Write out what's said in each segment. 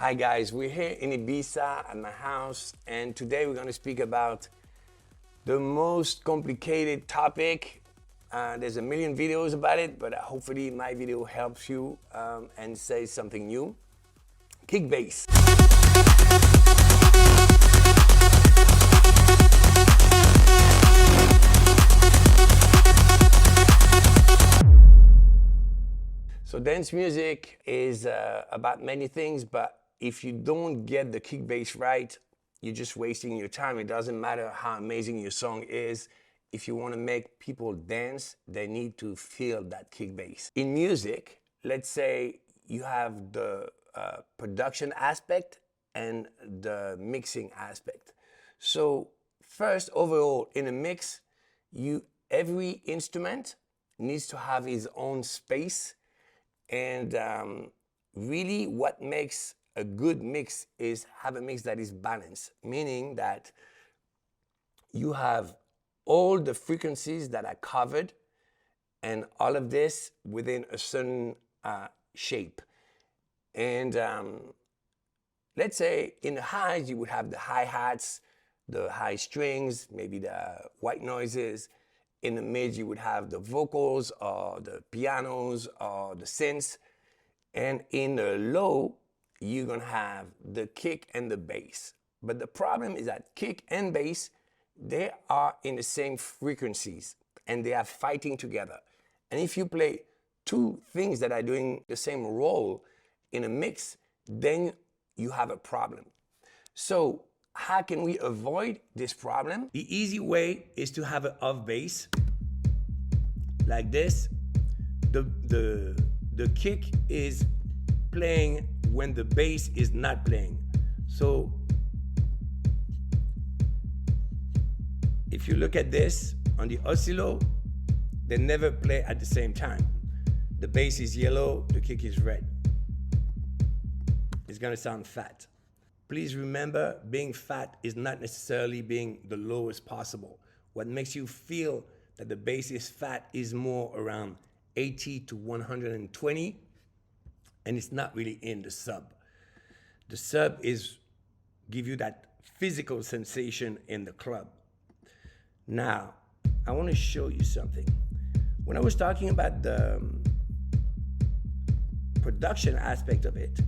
Hi guys, we're here in Ibiza at my house, and today we're going to speak about the most complicated topic. There's a million videos about it, but hopefully my video helps you and says something new. Kick bass. So dance music is about many things, but if you don't get the kick bass right, you're just wasting your time. It doesn't matter how amazing your song is. If you want to make people dance, they need to feel that kick bass. In music, let's say you have the production aspect and the mixing aspect. So first, overall, in a mix, every instrument needs to have its own space. And really what makes a good mix is have a mix that is balanced, meaning that you have all the frequencies that are covered and all of this within a certain shape. And let's say in the highs, you would have the hi-hats, the high strings, maybe the white noises. In the mids, you would have the vocals or the pianos or the synths. And in the low, you're gonna have the kick and the bass. But the problem is that kick and bass, they are in the same frequencies and they are fighting together. And if you play two things that are doing the same role in a mix, then you have a problem. So how can we avoid this problem? The easy way is to have an off bass like this. The kick is playing when the bass is not playing. So if you look at this on the oscillo, they never play at the same time. The bass is yellow, the kick is red. It's gonna sound fat. Please remember, being fat is not necessarily being the lowest possible. What makes you feel that the bass is fat is more around 80 to 120, and it's not really in the sub. The sub give you that physical sensation in the club. Now, I want to show you something. When I was talking about the production aspect of it,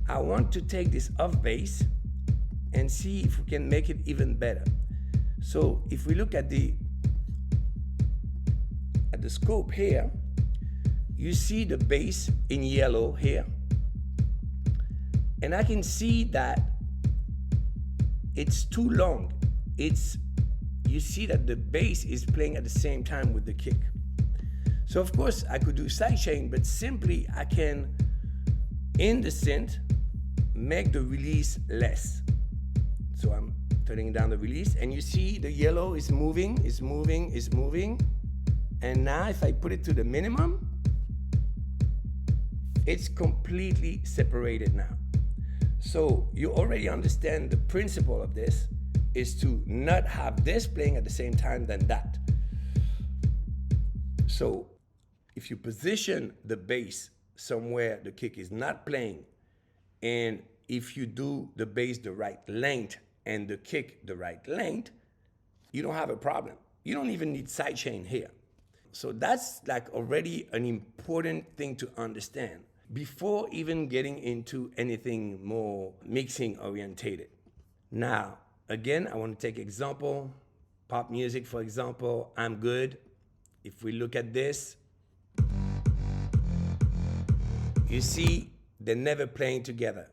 I want to take this off bass and see if we can make it even better. So if we look at the scope here, you see the bass in yellow here. And I can see that it's too long. You see that the bass is playing at the same time with the kick. So of course I could do sidechain, but simply I can, in the synth, make the release less. So I'm turning down the release, and you see the yellow is moving, is moving, is moving. And now if I put it to the minimum, it's completely separated now. So you already understand the principle of this is to not have this playing at the same time than that. So if you position the bass somewhere the kick is not playing, and if you do the bass the right length and the kick the right length, you don't have a problem. You don't even need sidechain here. So that's like already an important thing to understand before even getting into anything more mixing orientated. Now, again, I want to take example, pop music, for example, I'm Good. If we look at this, you see they're never playing together.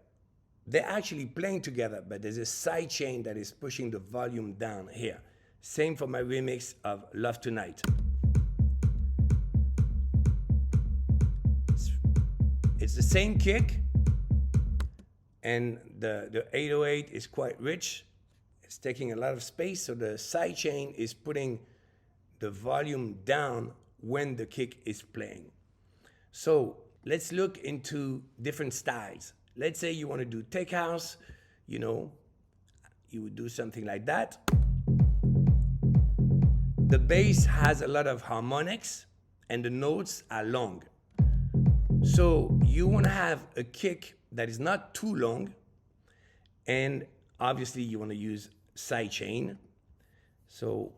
They're actually playing together, but there's a side chain that is pushing the volume down here. Same for my remix of Love Tonight. It's the same kick, and the 808 is quite rich. It's taking a lot of space, so the side chain is putting the volume down when the kick is playing. So let's look into different styles. Let's say you want to do tech house, you would do something like that. The bass has a lot of harmonics and the notes are long. So you want to have a kick that is not too long. And obviously you want to use sidechain. So,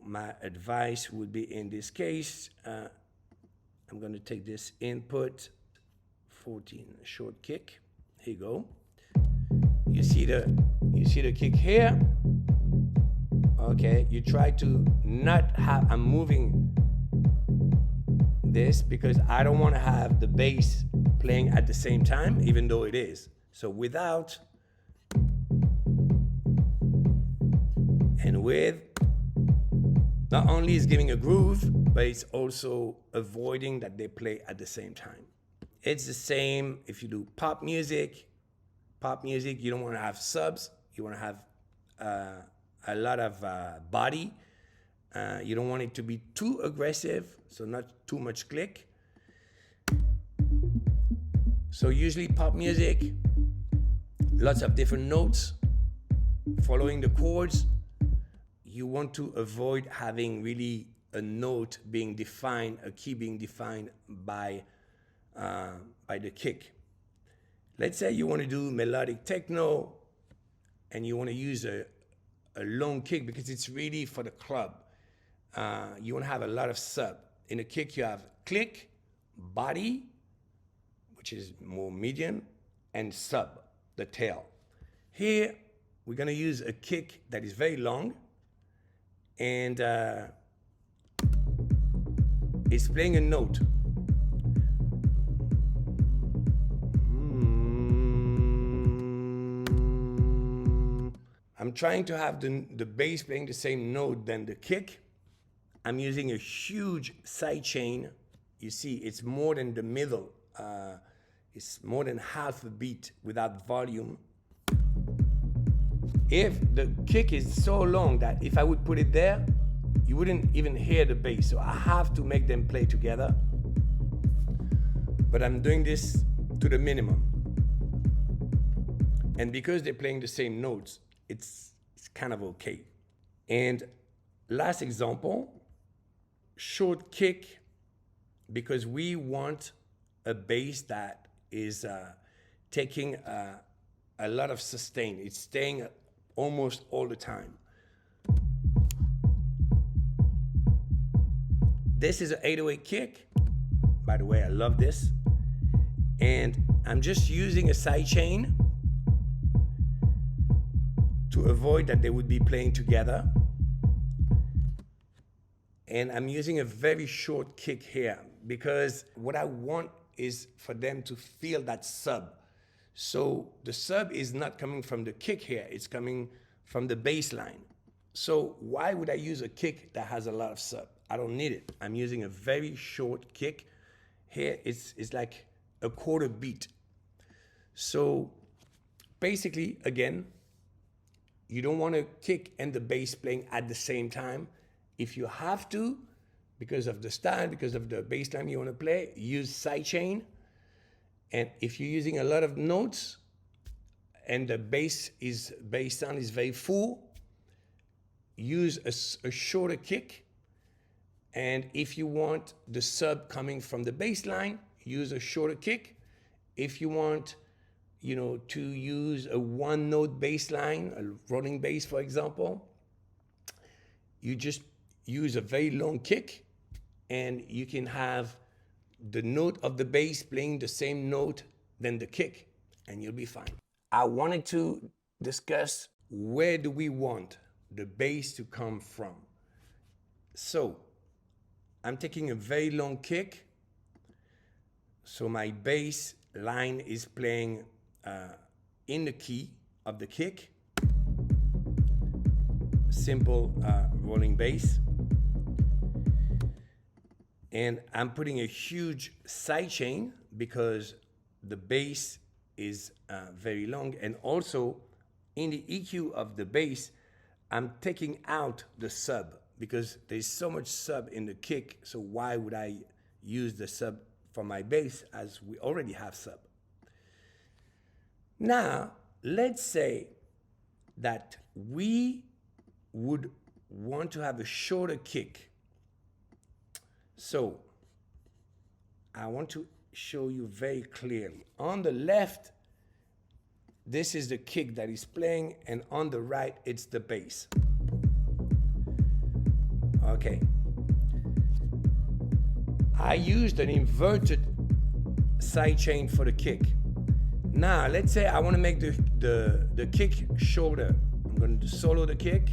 my advice would be in this case, I'm going to take this input 14 short kick. Here you go. You see the kick here. Okay, you try to not have, I'm moving this because I don't want to have the bass playing at the same time, even though it is. So without and with, not only is giving a groove, but it's also avoiding that they play at the same time. It's the same if you do pop music. Pop music, you don't want to have subs. You want to have a lot of body. You don't want it to be too aggressive, so not too much click. So usually pop music, lots of different notes, following the chords. You want to avoid having really a note being defined, a key being defined by the kick. Let's say you want to do melodic techno and you want to use a long kick because it's really for the club. You want to have a lot of sub. In a kick you have click, body, which is more medium, and sub, the tail. Here we're going to use a kick that is very long, and it's playing a note. I'm trying to have the bass playing the same note than the kick. I'm using a huge sidechain. You see, it's more than the middle. It's more than half a beat without volume. If the kick is so long that if I would put it there, you wouldn't even hear the bass. So I have to make them play together. But I'm doing this to the minimum. And because they're playing the same notes, it's kind of okay. And last example, short kick, because we want a bass that is taking a lot of sustain. It's staying almost all the time. This is an 808 kick. By the way, I love this. And I'm just using a sidechain to avoid that they would be playing together. And I'm using a very short kick here because what I want is for them to feel that sub. So the sub is not coming from the kick here, it's coming from the bass line. So why would I use a kick that has a lot of sub? I don't need it. I'm using a very short kick. Here it's like a quarter beat. So basically, again, you don't want to kick and the bass playing at the same time. If you have to, because of the style, because of the bass line you want to play, use sidechain. And if you're using a lot of notes and the bass sound is very full, use a shorter kick. And if you want the sub coming from the bass line, use a shorter kick. If you want, to use a one note bass line, a rolling bass, for example, you just use a very long kick and you can have the note of the bass playing the same note than the kick, and you'll be fine. I wanted to discuss where do we want the bass to come from. So I'm taking a very long kick. So my bass line is playing in the key of the kick. Simple rolling bass. And I'm putting a huge sidechain because the bass is very long. And also in the EQ of the bass, I'm taking out the sub because there's so much sub in the kick. So why would I use the sub for my bass as we already have sub? Now, let's say that we would want to have a shorter kick. So I want to show you very clearly. On the left, this is the kick that is playing, and on the right, it's the bass. Okay. I used an inverted sidechain for the kick. Now, let's say I want to make the kick shorter. I'm going to solo the kick.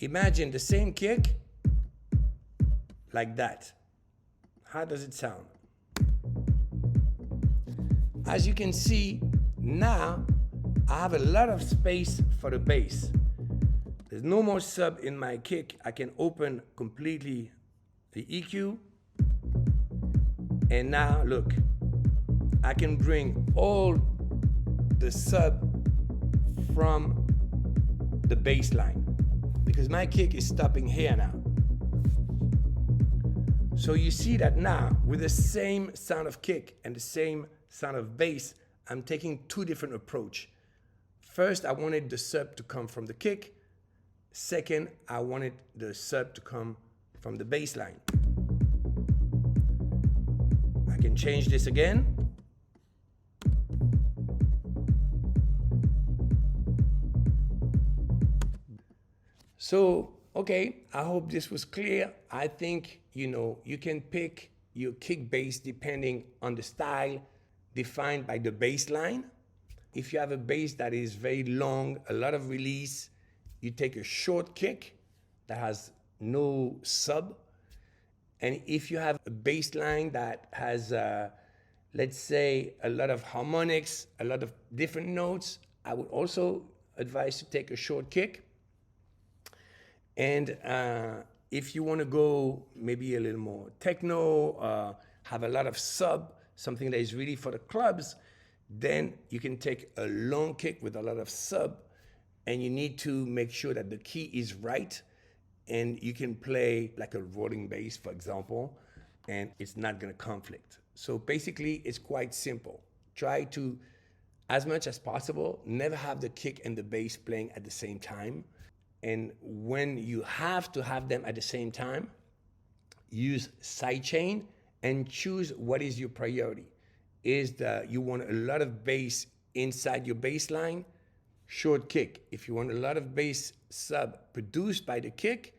Imagine the same kick like that. How does it sound? As you can see, now I have a lot of space for the bass. There's no more sub in my kick. I can open completely the EQ. And now look, I can bring all the sub from the bass line because my kick is stopping here now. So you see that now with the same sound of kick and the same sound of bass, I'm taking two different approaches. First, I wanted the sub to come from the kick. Second, I wanted the sub to come from the bass line. I can change this again. So, okay, I hope this was clear. I think, you can pick your kick bass depending on the style defined by the bass line. If you have a bass that is very long, a lot of release, you take a short kick that has no sub. And if you have a bass line that has, let's say, a lot of harmonics, a lot of different notes, I would also advise to take a short kick. And if you want to go maybe a little more techno, have a lot of sub, something that is really for the clubs, then you can take a long kick with a lot of sub, and you need to make sure that the key is right, and you can play like a rolling bass, for example, and it's not going to conflict. So basically, it's quite simple. Try to, as much as possible, never have the kick and the bass playing at the same time. And when you have to have them at the same time, use sidechain and choose what is your priority. You want a lot of bass inside your bass line, short kick. If you want a lot of bass sub produced by the kick,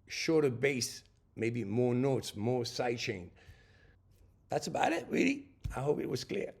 shorter bass, maybe more notes, more sidechain. That's about it, really. I hope it was clear.